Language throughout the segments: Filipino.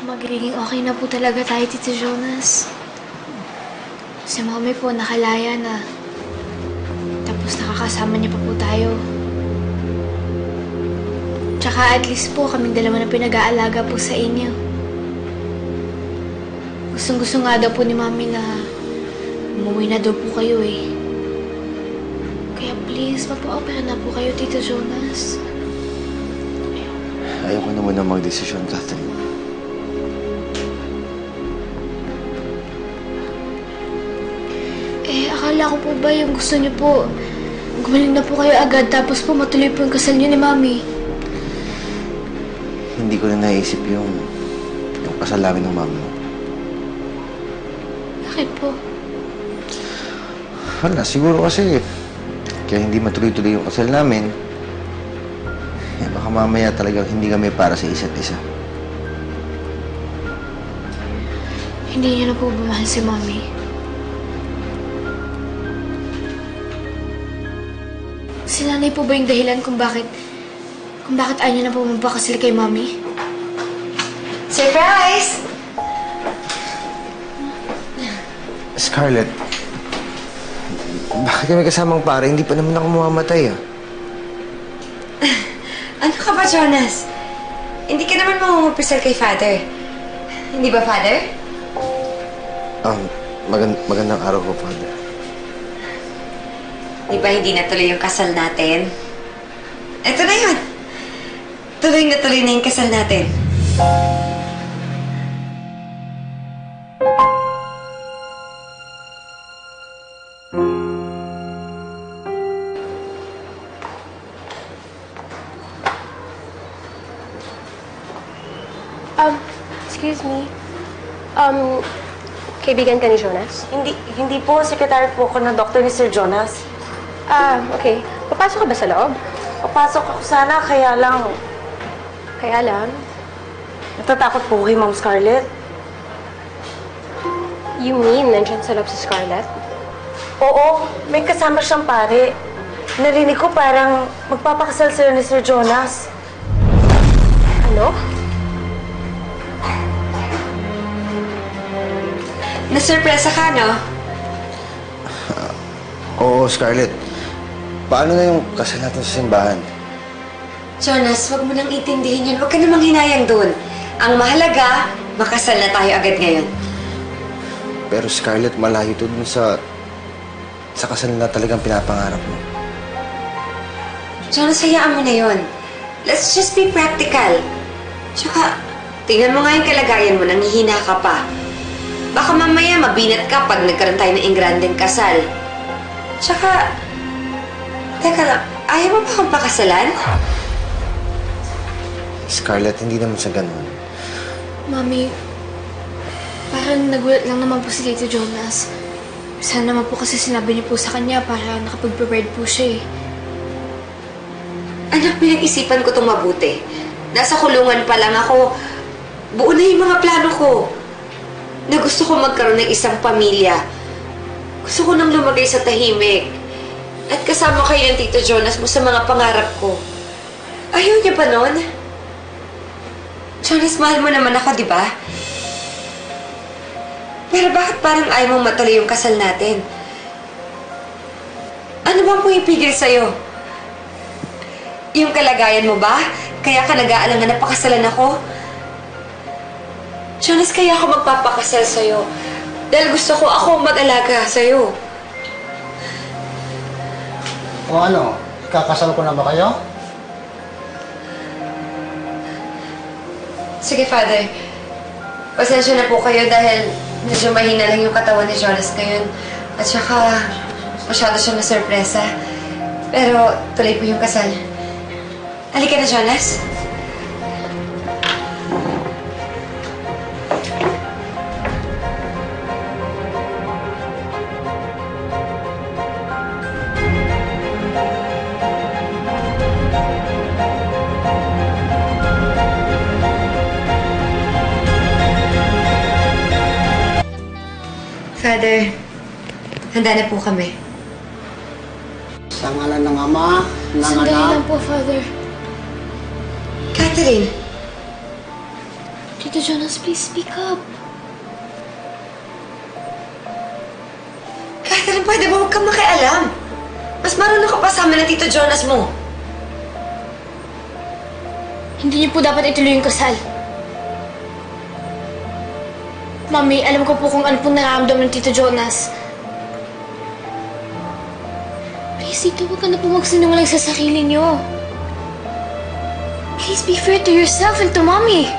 magiging okay na po talaga tayo, Tito Jonas. Si Mommy po nakalaya na. Tapos nakakasama niya pa po tayo. Tsaka at least po kaming dalawa na pinag-aalaga po sa inyo. Gustong-gusto nga daw po ni Mommy na umuwi na daw po kayo eh. Kaya please, magpa-opera na po kayo, Tito Jonas. Ayoko naman na mag-desisyon, Catherine. Akala ko po ba yung gusto niyo po, gumaling na po kayo agad tapos po matuloy po yung kasal niyo ni Mami? Hindi ko na naisip yung kasal namin ng Mami mo. Bakit po? Wala, siguro kasi kaya hindi matuloy-tuloy yung kasal namin. Baka mamaya talagang hindi kami para sa isa't isa. Hindi niyo na po ba mahal si Mami? Si Nanay po ba yung dahilan kung bakit ayaw niyo na po magpakasal kay Mami? Surprise! Scarlett, bakit kami kasamang pare? Hindi pa naman ako mamamatay, ah. Ano ka ba, Jonas? Hindi ka naman mamumuprisal kay Father. Hindi ba, Father? Magandang araw po, Father. Di ba hindi natuloy yung kasal natin? Eto na yun. Tuloy na yung kasal natin. Excuse me. Kaibigan ka ni Jonas? Hindi po. Sekretary po ako ng doktor ni Sir Jonas. Okay. Papasok ka ba sa loob? Papasok ako sana, kaya lang... Kaya lang? Natatakot po kay Ma'am Scarlett. You mean, nandyan sa loob si Scarlett? Oo, may kasama siyang pare. Narinig ko parang magpapakasal sila ni Sir Jonas. Ano? Nasurpresa ka, no? Oo, Scarlett. Paano na yung kasal natin sa simbahan? Jonas, wag mo nang intindihin yun. Huwag ka namang hinayang doon. Ang mahalaga, makasal na tayo agad ngayon. Pero Scarlett, malayo to dun sa kasal na talagang pinapangarap mo. Jonas, hayaan mo na yun. Let's just be practical. Tsaka, tingnan mo nga yung kalagayan mo, nangihina ka pa. Baka mamaya mabinat ka pag nagkaroon tayo ng ingrandeng kasal. Tsaka, teka lang, ayaw mo ba akong pakasalan? Scarlett, hindi naman sa ganun. Mami, parang nagulat lang naman po si Tito Jonas. Sana naman po kasi sinabi niyo po sa kanya para nakapag-prepared po siya eh. Anak, pinag-isipan ko itong mabuti. Nasa kulungan pa lang ako. Buo na yung mga plano ko. Na gusto ko magkaroon ng isang pamilya. Gusto ko nang lumagay sa tahimik. At kasama kayo ng Tito Jonas mo sa mga pangarap ko. Ayaw niya ba nun? Jonas, mahal mo naman ako, di ba? Pero bakit parang ayaw mong matuloy yung kasal natin? Ano bang pumipigil sa'yo? Yung kalagayan mo ba? Kaya ka nag-aalangan na pakasalan ako? Jonas, kaya ako magpapakasal sa'yo. Dahil gusto ko ako mag-alaga sa'yo. O ano? Kakasal ko na ba kayo? Sige, Father. Pasensya na po kayo dahil medyo mahina lang yung katawan ni Jonas ngayon. At saka, masyado siya na-surpresa. Pero tuloy po yung kasal. Halika na, Jonas. Father, handa na po kami. Sa ngalan ng Ama, ng Sandali Anak, lang po, Father. Catherine, Tito Jonas, please speak up. Catherine, pwede ba huwag kang makialam? Mas marunong ka pa sa amin ng Tito Jonas mo. Hindi niyo po dapat ituloy yung kasal. Mami, alam ko po kung ano pong nararamdaman ng Tito Jonas. Please, Tito, huwag ka na po magsinungaling sa sarili niyo. Please be fair to yourself and to Mommy.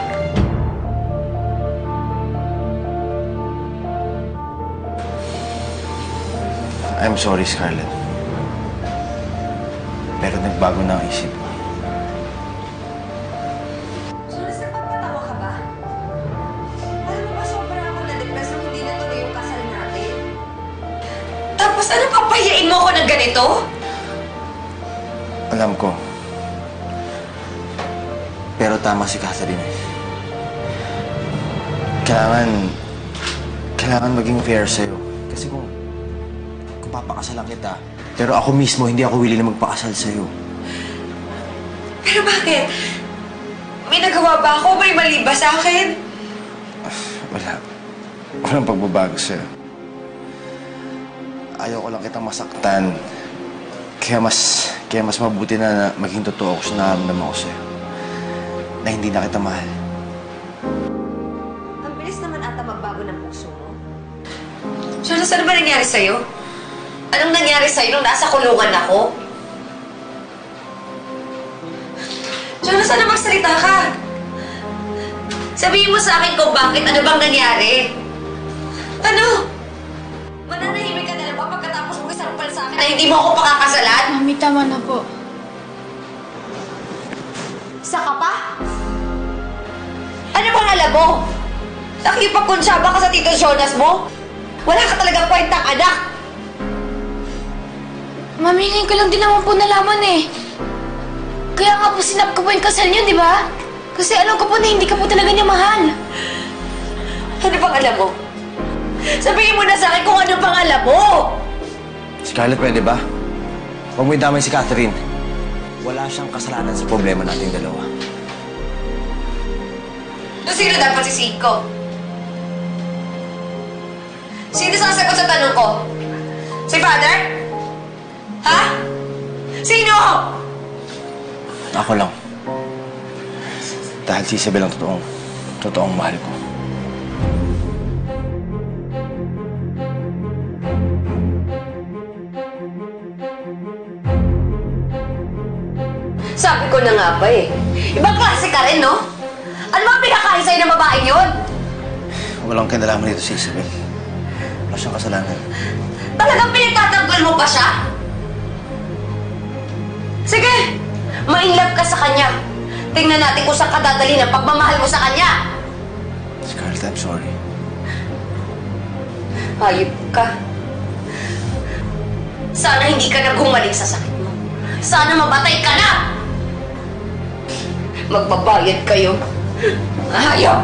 I'm sorry, Scarlett. Pero nagbago na ang isip ko. Jonas, napapatawa ka ba? Alam mo ba, sobra ako na-depress nung hindi natuloy yung kasal natin. Tapos ano, papahiyain mo ako ng ganito? Alam ko. Pero tama si Catherine. Kailangan maging fair sa'yo. Kasi kung papakasalan kita, pero ako mismo, hindi ako willing na magpakasal sa'yo. Pero bakit? May nagawa ba ako? May mali ba sa akin? Wala. Walang pagbabago sa'yo. Ayaw ko lang kitang masaktan. Kaya mas mabuti na maging totoo ako sa nararamdaman ko sa'yo. Na hindi na kita mahal. Ang bilis naman ata magbago ng puso mo. Jonas, ano ba nangyari sa'yo? Anong nangyari sa'yo nung nasa kulungan ako? Jonas, ano magsalita ka? Sabihin mo sa akin kung bakit, ano bang nangyari? Ano? Mananahimik ka na lang ba pagkatapos mo isampal sa akin na hindi mo ako pakakasalan? Mami, tama na po. Isa ka pa? Ano bang alam mo? Nakikipagkonsyaba ka sa Tito Jonas mo? Wala ka talagang kwentang anak! Mami, ngayon ko lang din naman po nalaman eh. Kaya nga po sinap ko po yung kasal niyo, di ba? Kasi alam ko po na hindi ka po talaga niya mahal. Ano bang alam mo? Sabihin mo na sa akin kung ano bang alam mo! Scarlett, pwede ba? Huwag mo idamay si Catherine. Wala siyang kasalanan sa problema nating dalawa. So, sino dapat sisihin ko? Sino sasagot sa tanong ko? Si Father? Ha? Sino? Ako lang. Dahil si Isabel ang totoong mahal ko. Sabi ko na nga ba eh. Ibang klase ka rin, no? Ano ba ang pinakain sa'yo ng babaeng yun? Walang kinalaman dito si Isabel. Wala siyang kasalanan. Talagang pinagtatanggol mo pa siya? Sige! Ma-inlove ka sa kanya. Tingnan natin kung saan ka dadali ng pagmamahal mo sa kanya. Scarlett, I'm sorry. Hayop ka. Sana hindi ka na gumaling sa sakit mo. Sana mabatay ka na! Magbabayad kayo. Hayop!